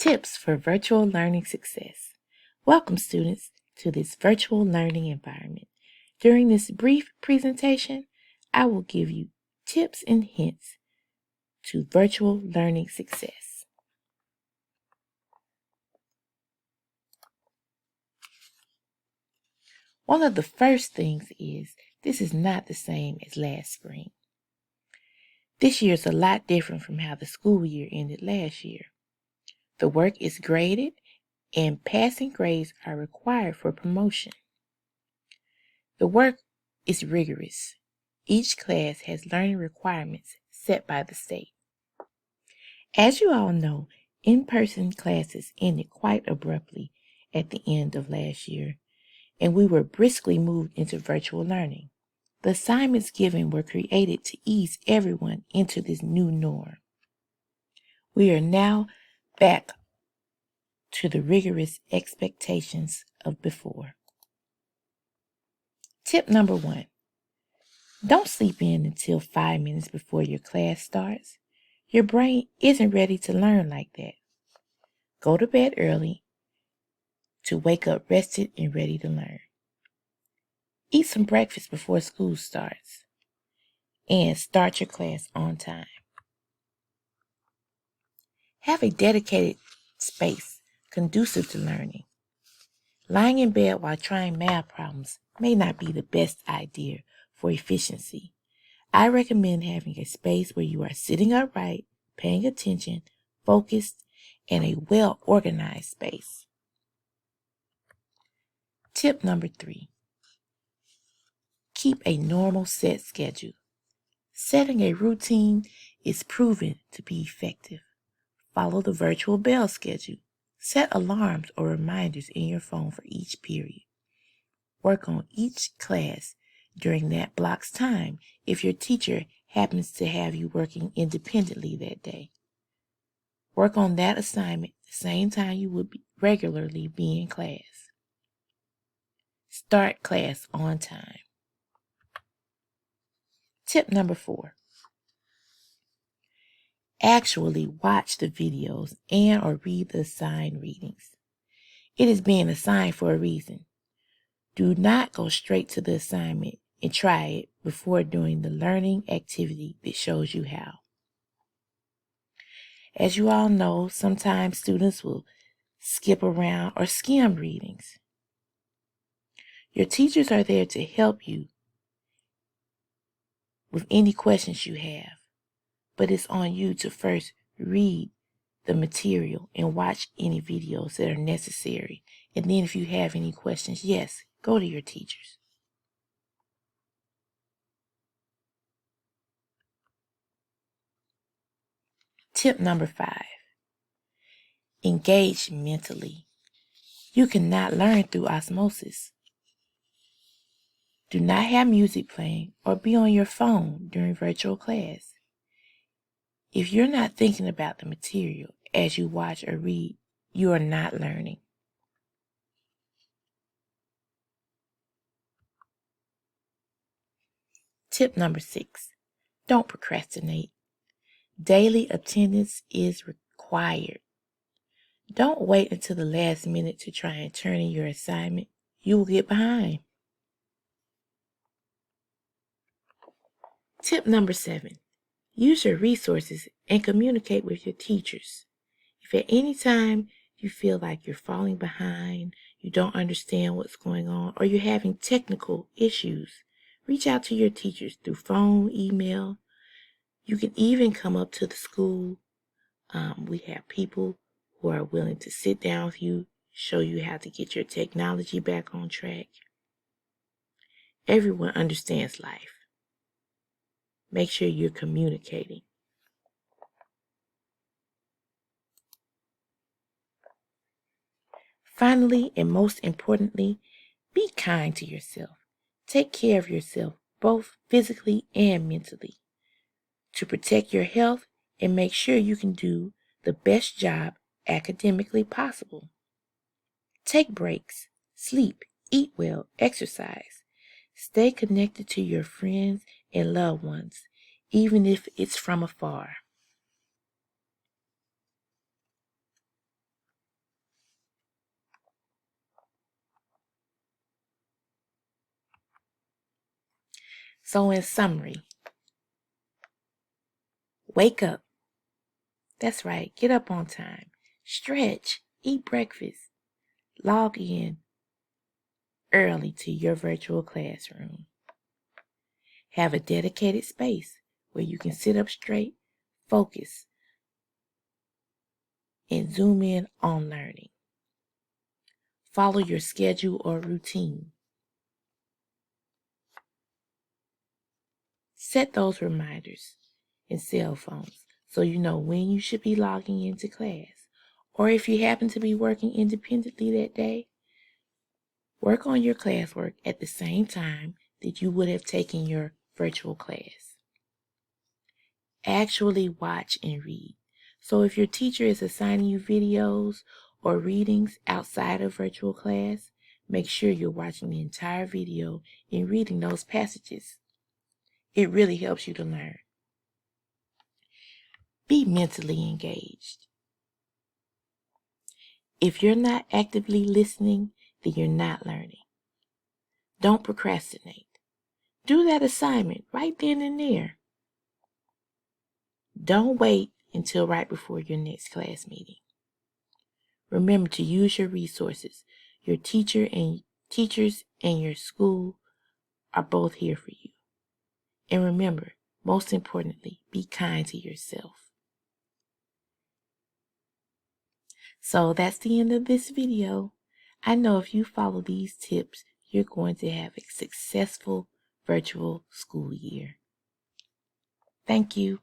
Tips for virtual learning success. Welcome, students, to this virtual learning environment. During this brief presentation, I will give you tips and hints to virtual learning success. One of the first things is this is not the same as last spring. This year is a lot different from how the school year ended last year. The work is graded and passing grades are required for promotion. The work is rigorous. Each class has learning requirements set by the state. As you all know, in-person classes ended quite abruptly at the end of last year, and we were briskly moved into virtual learning. The assignments given were created to ease everyone into this new norm. We are now back to the rigorous expectations of before. Tip number 1. Don't sleep in until 5 minutes before your class starts. Your brain isn't ready to learn like that. Go to bed early to wake up rested and ready to learn. Eat some breakfast before school starts and start your class on time. Have a dedicated space conducive to learning. Lying in bed while trying math problems may not be the best idea for efficiency. I recommend having a space where you are sitting upright, paying attention, focused, and a well-organized space. Tip number 3. Keep a normal set schedule. Setting a routine is proven to be effective. Follow the virtual bell schedule. Set alarms or reminders in your phone for each period. Work on each class during that block's time if your teacher happens to have you working independently that day. Work on that assignment the same time you would regularly be in class. Start class on time. Tip number 4. Actually watch the videos and or read the assigned readings. It is being assigned for a reason. Do not go straight to the assignment and try it before doing the learning activity that shows you how. As you all know, sometimes students will skip around or skim readings. Your teachers are there to help you with any questions you have, but it's on you to first read the material and watch any videos that are necessary. And then if you have any questions, yes, go to your teachers. Tip number 5. Engage mentally. You cannot learn through osmosis. Do not have music playing or be on your phone during virtual class. If you're not thinking about the material as you watch or read, you are not learning. Tip number 6. Don't procrastinate. Daily attendance is required. Don't wait until the last minute to try and turn in your assignment. You will get behind. Tip number 7. Use your resources and communicate with your teachers. If at any time you feel like you're falling behind, you don't understand what's going on, or you're having technical issues, reach out to your teachers through phone, email. You can even come up to the school. We have people who are willing to sit down with you, show you how to get your technology back on track. Everyone understands life. Make sure you're communicating. Finally, and most importantly, be kind to yourself. Take care of yourself, both physically and mentally, to protect your health and make sure you can do the best job academically possible. Take breaks, sleep, eat well, exercise. Stay connected to your friends and loved ones, even if it's from afar. So in summary, wake up. That's right, get up on time. Stretch, eat breakfast, log in early to your virtual classroom. Have a dedicated space where you can sit up straight, focus, and zoom in on learning. Follow your schedule or routine. Set those reminders in cell phones so you know when you should be logging into class. Or if you happen to be working independently that day, work on your classwork at the same time that you would have taken your virtual class. Actually watch and read. So if your teacher is assigning you videos or readings outside of virtual class, make sure you're watching the entire video and reading those passages. It really helps you to learn. Be mentally engaged. If you're not actively listening, then you're not learning. Don't procrastinate. Do that assignment right then and there. Don't wait until right before your next class meeting. Remember to use your resources. Your teachers and your school are both here for you. And remember, most importantly, be kind to yourself. So that's the end of this video. I know if you follow these tips, you're going to have a successful virtual school year. Thank you.